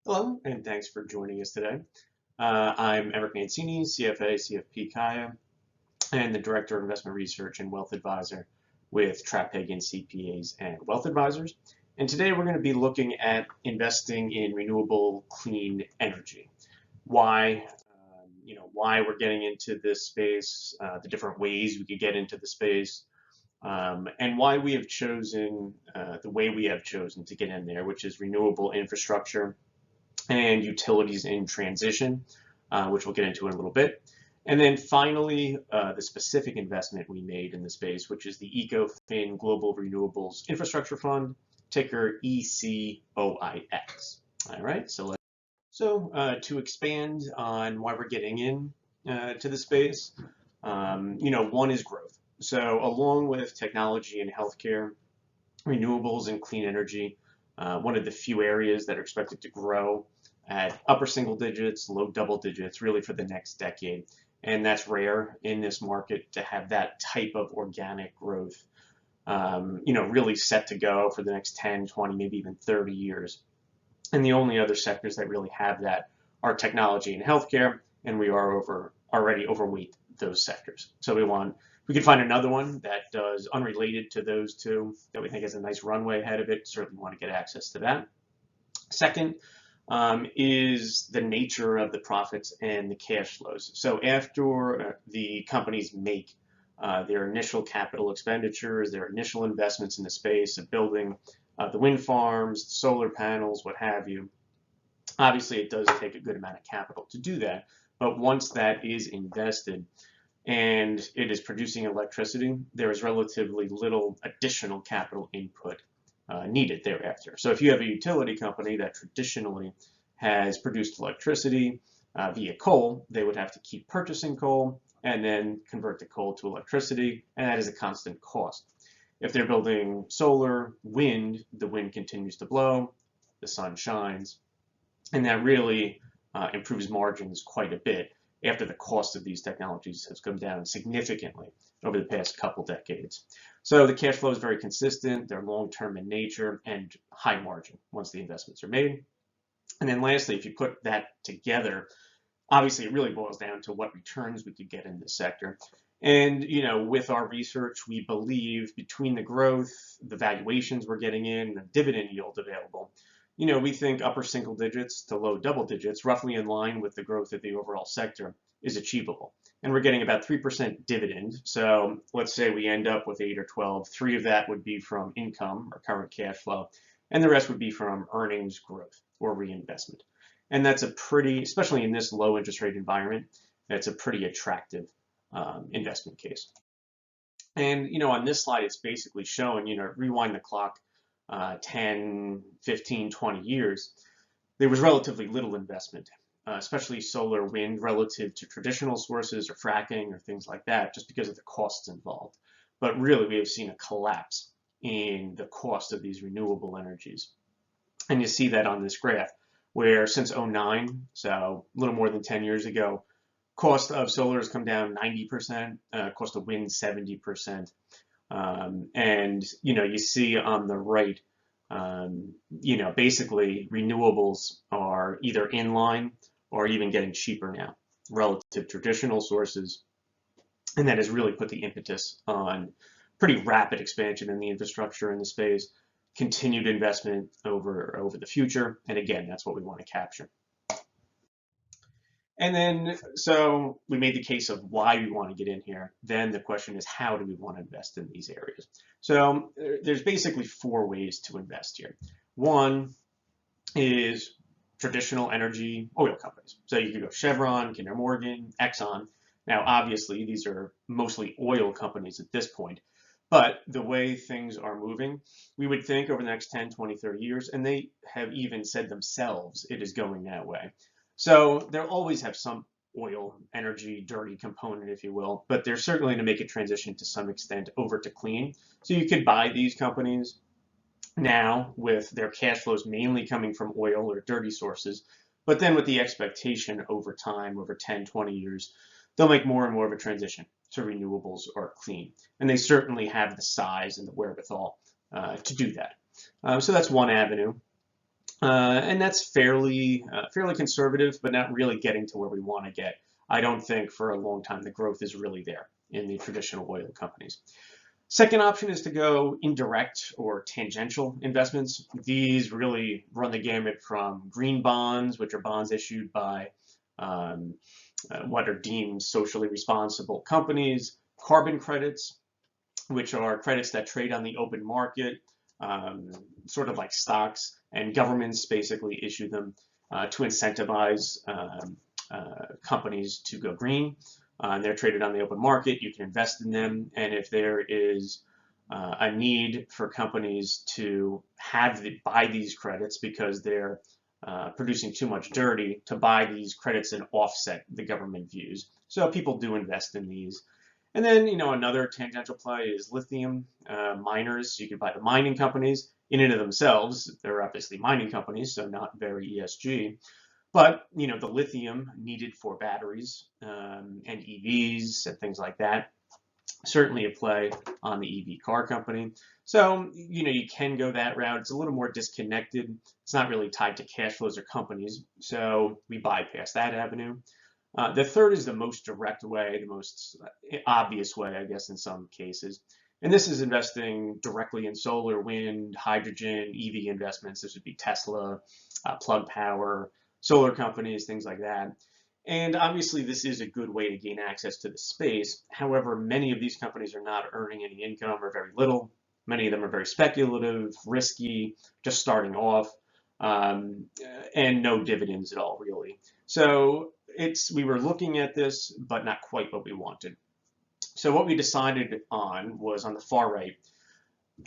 Hello, and thanks for joining us today. I'm Eric Mancini, CFA, CFP Kaya, and the Director of Investment Research and Wealth Advisor with Trapegian CPAs and Wealth Advisors. And today we're going to be looking at investing in renewable clean energy. Why, why we're getting into this space, the different ways we could get into the space, and why we have chosen the way we have chosen to get in there, which is renewable infrastructure and utilities in transition, which we'll get into in a little bit. And then finally, the specific investment we made in the space, which is the Ecofin Global Renewables Infrastructure Fund, ticker ECOIX. All right, so to expand on why we're getting in to the space, one is growth. So along with technology and healthcare, renewables and clean energy, one of the few areas that are expected to grow at upper single digits, low double digits, really for the next decade. And that's rare in this market to have that type of organic growth, really set to go for the next 10, 20, maybe even 30 years. And the only other sectors that really have that are technology and healthcare, and we are already overweight those sectors. So we can find another one that does unrelated to those two that we think has a nice runway ahead of it. Certainly want to get access to that. Second, is the nature of the profits and the cash flows. So after the companies make their initial capital expenditures, their initial investments in the space of building the wind farms, the solar panels, what have you, obviously it does take a good amount of capital to do that. But once that is invested and it is producing electricity, there is relatively little additional capital input needed thereafter. So if you have a utility company that traditionally has produced electricity via coal, they would have to keep purchasing coal and then convert the coal to electricity, and that is a constant cost. If they're building solar, wind, the wind continues to blow, the sun shines, and that really improves margins quite a bit after the cost of these technologies has come down significantly over the past couple decades. So the cash flow is very consistent, they're long-term in nature, and high margin once the investments are made. And then lastly, if you put that together, obviously it really boils down to what returns we could get in this sector. And with our research, we believe between the growth, the valuations we're getting in, the dividend yield available, we think upper single digits to low double digits, roughly in line with the growth of the overall sector, is achievable. And we're getting about 3% dividend. So let's say we end up with 8 or 12, 3 of that would be from income or current cash flow, and the rest would be from earnings growth or reinvestment. And that's especially in this low interest rate environment, that's a pretty attractive investment case. And on this slide, it's basically showing, rewind the clock 10, 15, 20 years, there was relatively little investment, especially solar, wind, relative to traditional sources or fracking or things like that, just because of the costs involved. But really, we have seen a collapse in the cost of these renewable energies. And you see that on this graph, where since 2009, so a little more than 10 years ago, cost of solar has come down 90%, cost of wind 70%. And you see on the right, basically renewables are either in line or even getting cheaper now relative to traditional sources. And that has really put the impetus on pretty rapid expansion in the infrastructure in the space, continued investment over the future. And again, that's what we want to capture. And then, so we made the case of why we want to get in here. Then the question is, how do we want to invest in these areas? So there's basically 4 ways to invest here. One is traditional energy oil companies. So you could go Chevron, Kinder Morgan, Exxon. Now, obviously, these are mostly oil companies at this point. But the way things are moving, we would think over the next 10, 20, 30 years, and they have even said themselves it is going that way. So they'll always have some oil, energy, dirty component, if you will, but they're certainly going to make a transition to some extent over to clean. So you could buy these companies now with their cash flows mainly coming from oil or dirty sources, but then with the expectation over time, over 10, 20 years, they'll make more and more of a transition to renewables or clean. And they certainly have the size and the wherewithal to do that. So that's one avenue. And that's fairly conservative, but not really getting to where we want to get. I don't think for a long time the growth is really there in the traditional oil companies. Second option is to go indirect or tangential investments. These really run the gamut from green bonds, which are bonds issued by um, what are deemed socially responsible companies, carbon credits, which are credits that trade on the open market, sort of like stocks, and governments basically issue them to incentivize companies to go green. They're traded on the open market. You can invest in them, and if there is a need for companies to buy these credits because they're producing too much dirty, to buy these credits and offset the government views. So people do invest in these. And then, another tangential play is lithium miners. You could buy the mining companies in and of themselves. They're obviously mining companies, so not very ESG. But, the lithium needed for batteries and EVs and things like that, certainly a play on the EV car company. So, you can go that route. It's a little more disconnected. It's not really tied to cash flows or companies. So we bypass that avenue. The third is the most direct way, the most obvious way, I guess, in some cases. And this is investing directly in solar, wind, hydrogen, EV investments. This would be Tesla, Plug Power, solar companies, things like that. And obviously, this is a good way to gain access to the space. However, many of these companies are not earning any income or very little. Many of them are very speculative, risky, just starting off, and no dividends at all, really. So we were looking at this, but not quite what we wanted. So what we decided on was on the far right,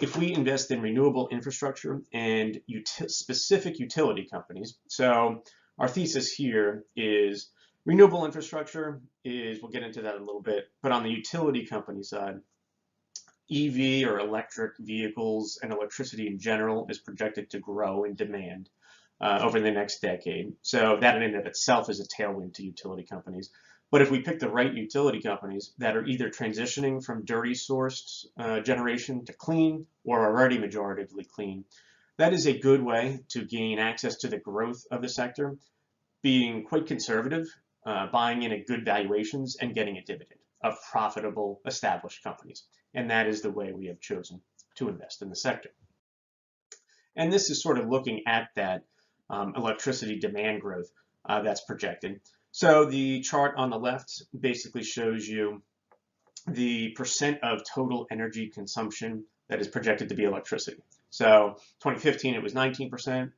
if we invest in renewable infrastructure and specific utility companies. So our thesis here is renewable infrastructure we'll get into that in a little bit, but on the utility company side, EV or electric vehicles and electricity in general is projected to grow in demand over the next decade. So that in and of itself is a tailwind to utility companies. But if we pick the right utility companies that are either transitioning from dirty sourced generation to clean or already majoritively clean, that is a good way to gain access to the growth of the sector, being quite conservative, buying in at good valuations and getting a dividend of profitable established companies. And that is the way we have chosen to invest in the sector. And this is sort of looking at that electricity demand growth that's projected. So the chart on the left basically shows you the percent of total energy consumption that is projected to be electricity. So 2015, it was 19%.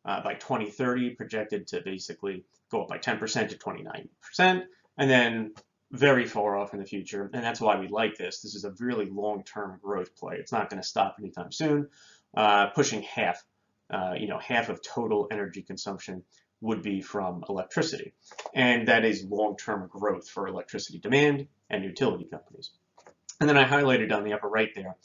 By 2030, projected to basically go up by 10% to 29%, and then very far off in the future. And that's why we like this. This is a really long-term growth play. It's not going to stop anytime soon. Pushing half, half of total energy consumption would be from electricity. And that is long-term growth for electricity demand and utility companies. And then I highlighted on the upper right there,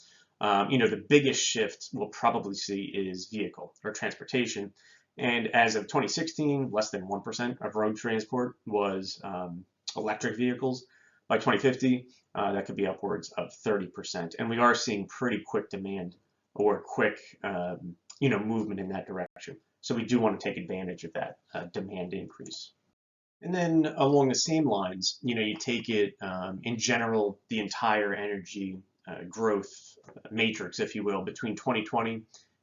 the biggest shift we'll probably see is vehicle or transportation. And as of 2016, less than 1% of road transport was electric vehicles. By 2050, that could be upwards of 30%. And we are seeing pretty quick demand or quick, movement in that direction. So we do want to take advantage of that demand increase. And then along the same lines, you take it in general, the entire energy growth matrix, if you will, between 2020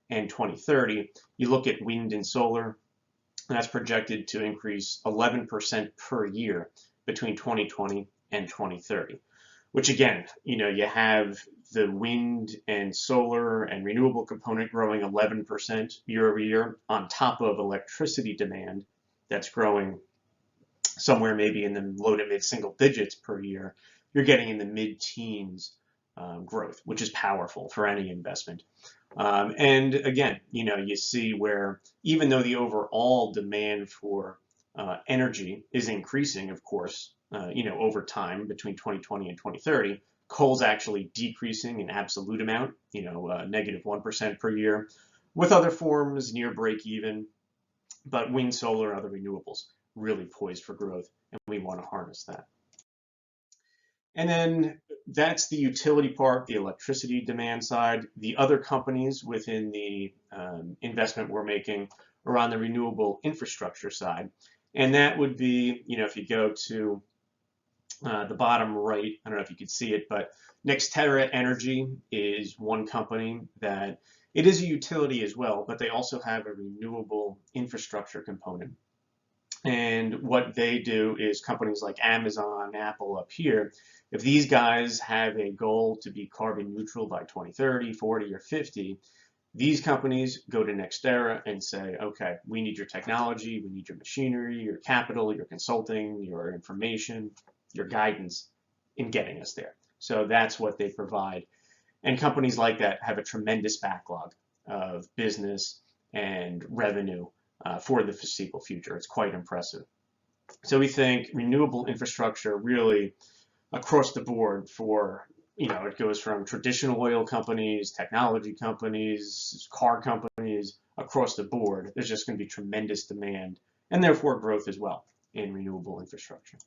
and 2030. You look at wind and solar, and that's projected to increase 11% per year between 2020 and 2030, which again, you have the wind and solar and renewable component growing 11% year over year on top of electricity demand that's growing somewhere maybe in the low to mid single digits per year. You're getting in the mid-teens growth, which is powerful for any investment. And again, you see where even though the overall demand for energy is increasing, of course, over time between 2020 and 2030, coal's actually decreasing in absolute amount, negative 1% per year, with other forms near break even, but wind, solar, and other renewables really poised for growth, and we want to harness that. And then that's the utility part, the electricity demand side. The other companies within the investment we're making are on the renewable infrastructure side. And that would be, if you go to the bottom right, I don't know if you can see it, but NextEra Energy is one company that it is a utility as well, but they also have a renewable infrastructure component. And what they do is companies like Amazon, Apple up here, if these guys have a goal to be carbon neutral by 2030, 40, or 50, these companies go to NextEra and say, okay, we need your technology, we need your machinery, your capital, your consulting, your information, your guidance in getting us there. So that's what they provide. And companies like that have a tremendous backlog of business and revenue for the foreseeable future. It's quite impressive. So we think renewable infrastructure really across the board for, it goes from traditional oil companies, technology companies, car companies, across the board. There's just going to be tremendous demand and therefore growth as well in renewable infrastructure.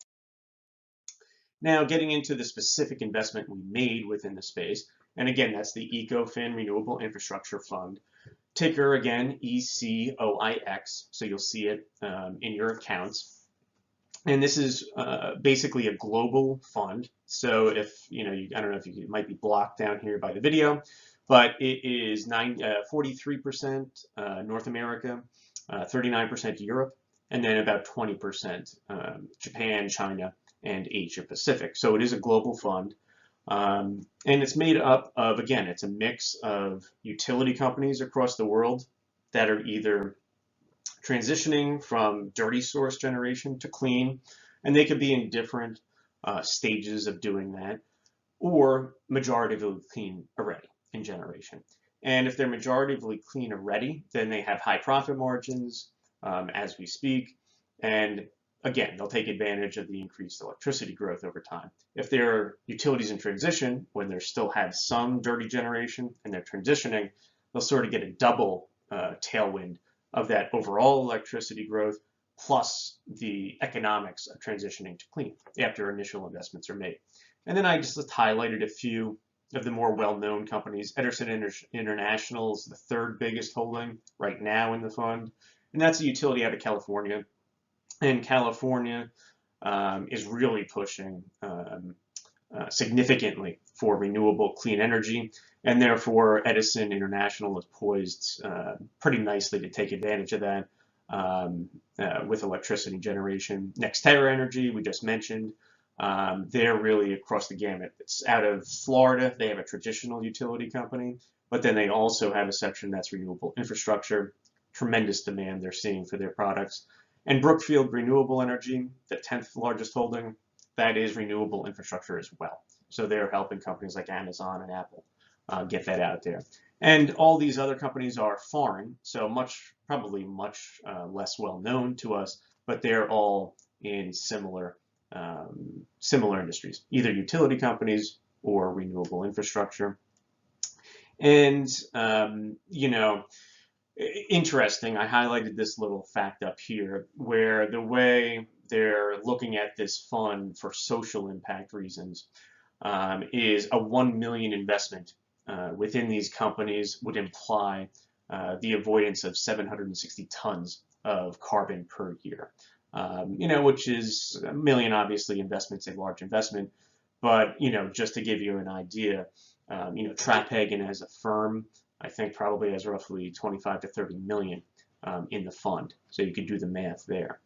Now, getting into the specific investment we made within the space, and again, that's the Ecofin Renewable Infrastructure Fund. Ticker, again, ECOIX, so you'll see it in your accounts. And this is basically a global fund. So if, I don't know if it might be blocked down here by the video, but it is 43% North America, 39% Europe, and then about 20% Japan, China, and Asia Pacific. So it is a global fund. And it's made up of, again, it's a mix of utility companies across the world that are either transitioning from dirty source generation to clean, and they could be in different stages of doing that, or majoritively clean already in generation. And if they're majoritively clean already, then they have high profit margins as we speak, and again, they'll take advantage of the increased electricity growth over time. If they're utilities in transition, when they still have some dirty generation and they're transitioning, they'll sort of get a double tailwind of that overall electricity growth plus the economics of transitioning to clean after initial investments are made. And then I just highlighted a few of the more well-known companies. Edison International is the third biggest holding right now in the fund, and that's a utility out of California. And California is really pushing significantly for renewable clean energy, and therefore Edison International is poised pretty nicely to take advantage of that with electricity generation. NextEra Energy, we just mentioned, they're really across the gamut. It's out of Florida. They have a traditional utility company, but then they also have a section that's renewable infrastructure. Tremendous demand they're seeing for their products. And Brookfield Renewable Energy, the 10th largest holding, that is renewable infrastructure as well. So they're helping companies like Amazon and Apple get that out there. And all these other companies are foreign, so probably much less well known to us, but they're all in similar industries, either utility companies or renewable infrastructure. And, interesting, I highlighted this little fact up here, where the way they're looking at this fund for social impact reasons is a 1 million investment within these companies would imply the avoidance of 760 tons of carbon per year. Which is a million, obviously, investment's a large investment, but, just to give you an idea, Traphagen as a firm, I think probably has roughly 25 to 30 million in the fund. So you could do the math there,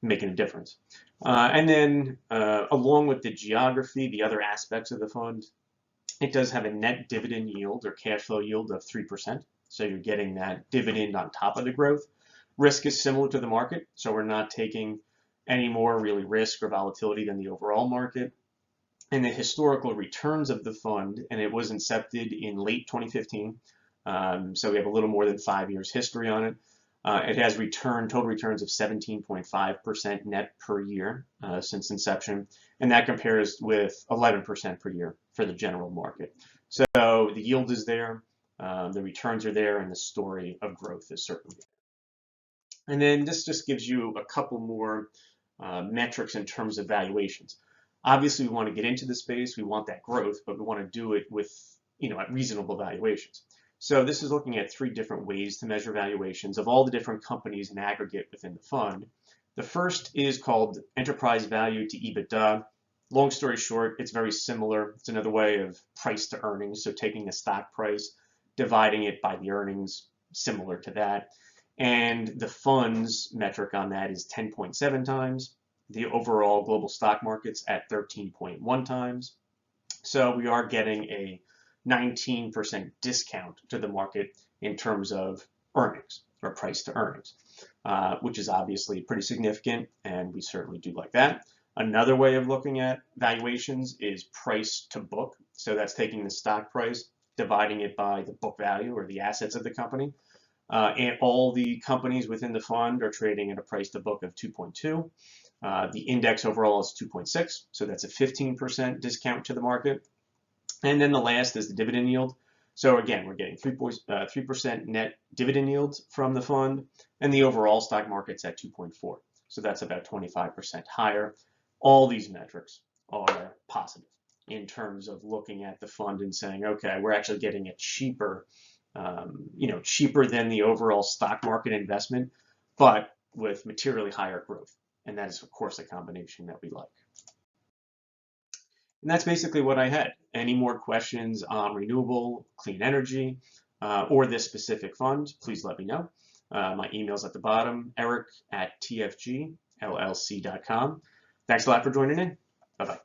making a difference. And then along with the geography, the other aspects of the fund, it does have a net dividend yield or cash flow yield of 3%. So you're getting that dividend on top of the growth. Risk is similar to the market, so we're not taking any more really risk or volatility than the overall market. And the historical returns of the fund, and it was incepted in late 2015, so we have a little more than 5 years history on it. It has total returns of 17.5% net per year since inception, and that compares with 11% per year for the general market. So the yield is there, the returns are there, and the story of growth is certainly there. And then this just gives you a couple more metrics in terms of valuations. Obviously, we want to get into the space, we want that growth, but we want to do it with, at reasonable valuations. So this is looking at 3 different ways to measure valuations of all the different companies in aggregate within the fund. The first is called enterprise value to EBITDA. Long story short, it's very similar. It's another way of price to earnings. So taking the stock price, dividing it by the earnings, similar to that. And the fund's metric on that is 10.7 times. The overall global stock market's at 13.1 times. So we are getting a 19% discount to the market in terms of earnings or price to earnings, which is obviously pretty significant, and we certainly do like that. Another way of looking at valuations is price to book. So that's taking the stock price, dividing it by the book value or the assets of the company. And all the companies within the fund are trading at a price to book of 2.2. The index overall is 2.6, so that's a 15% discount to the market. And then the last is the dividend yield. So again, we're getting 3% net dividend yield from the fund, and the overall stock market's at 2.4. So that's about 25% higher. All these metrics are positive in terms of looking at the fund and saying, okay, we're actually getting it cheaper, cheaper than the overall stock market investment, but with materially higher growth. And that is, of course, a combination that we like. And that's basically what I had. Any more questions on renewable, clean energy, or this specific fund, please let me know. My email's at the bottom, eric@tfgllc.com. Thanks a lot for joining in. Bye-bye.